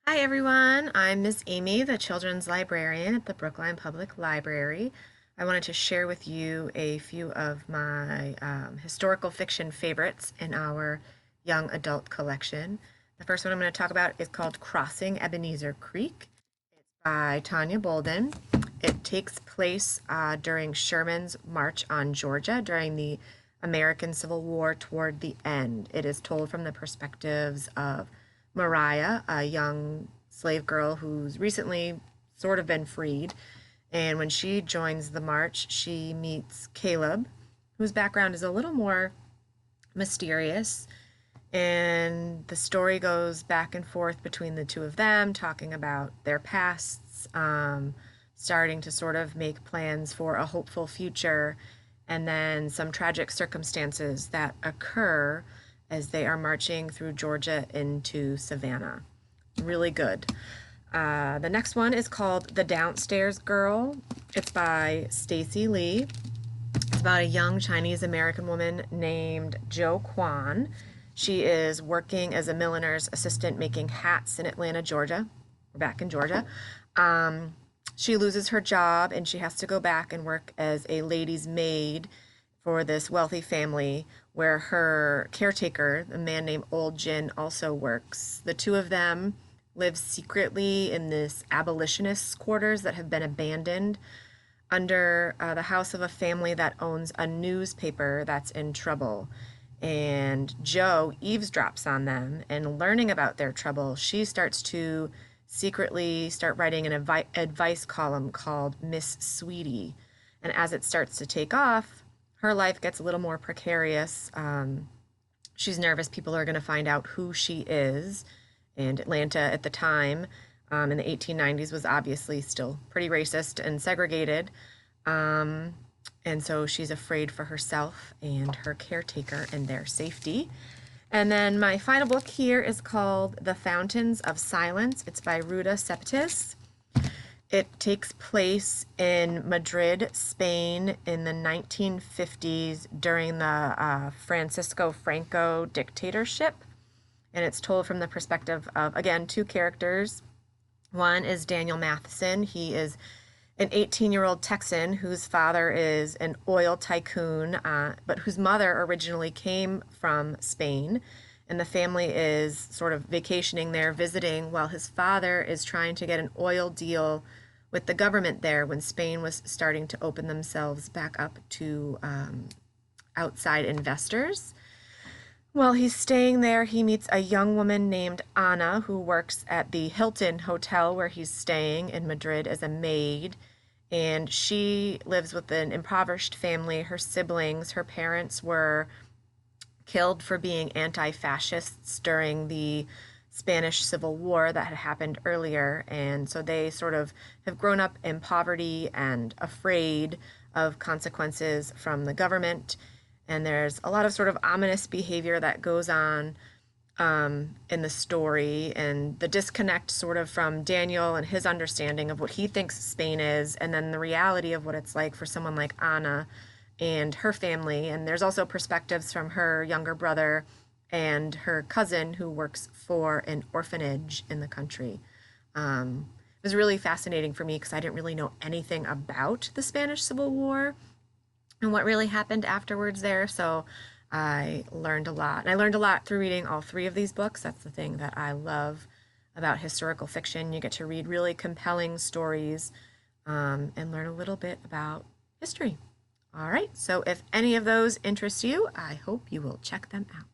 Hi everyone, I'm Miss Aimee, the children's librarian at the Brookline Public Library. I wanted to share with you a few of my historical fiction favorites in our young adult collection. The first one I'm going to talk about is called Crossing Ebenezer Creek. It's by Tanya Bolden. It takes place during Sherman's March on Georgia during the American Civil War toward the end. It is told from the perspectives of Mariah, a young slave girl who's recently sort of been freed. And when she joins the march, she meets Caleb, whose background is a little more mysterious. And the story goes back and forth between the two of them, talking about their pasts, starting to sort of make plans for a hopeful future, and then some tragic circumstances that occur as they are marching through Georgia into Savannah. Really good. The next one is called The Downstairs Girl. It's by Stacy Lee. It's about a young Chinese American woman named Jo Kwan. She is working as a milliner's assistant making hats in Atlanta, Georgia. We're back in Georgia. She loses her job and she has to go back and work as a lady's maid for this wealthy family where her caretaker, a man named Old Jin, also works. The two of them live secretly in this abolitionist's quarters that have been abandoned under the house of a family that owns a newspaper that's in trouble. And Jo eavesdrops on them, and learning about their trouble, she starts to secretly start writing an advice column called Miss Sweetie. And as it starts to take off, her life gets a little more precarious. She's nervous people are going to find out who she is. And Atlanta at the time, in the 1890s, was obviously still pretty racist and segregated. And so she's afraid for herself and her caretaker and their safety. And then my final book here is called The Fountains of Silence. It's by Ruta Sepetys. It takes place in Madrid, Spain in the 1950s during the Francisco Franco dictatorship. And it's told from the perspective of, again, two characters. One is Daniel Matheson. He is an 18-year-old Texan whose father is an oil tycoon, but whose mother originally came from Spain. And the family is sort of vacationing there, visiting, while his father is trying to get an oil deal with the government there when Spain was starting to open themselves back up to outside investors. While he's staying there, he meets a young woman named Anna who works at the Hilton Hotel where he's staying in Madrid as a maid. And she lives with an impoverished family. Her siblings, her parents were killed for being anti-fascists during the Spanish Civil War that had happened earlier. And so they sort of have grown up in poverty and afraid of consequences from the government. And there's a lot of sort of ominous behavior that goes on in the story, and the disconnect sort of from Daniel and his understanding of what he thinks Spain is, and then the reality of what it's like for someone like Anna and her family. And there's also perspectives from her younger brother and her cousin who works for an orphanage in the country. It was really fascinating for me because I didn't really know anything about the Spanish Civil War and what really happened afterwards there. So I learned a lot. And I learned a lot through reading all three of these books. That's the thing that I love about historical fiction. You get to read really compelling stories and learn a little bit about history. All right, so if any of those interest you, I hope you will check them out.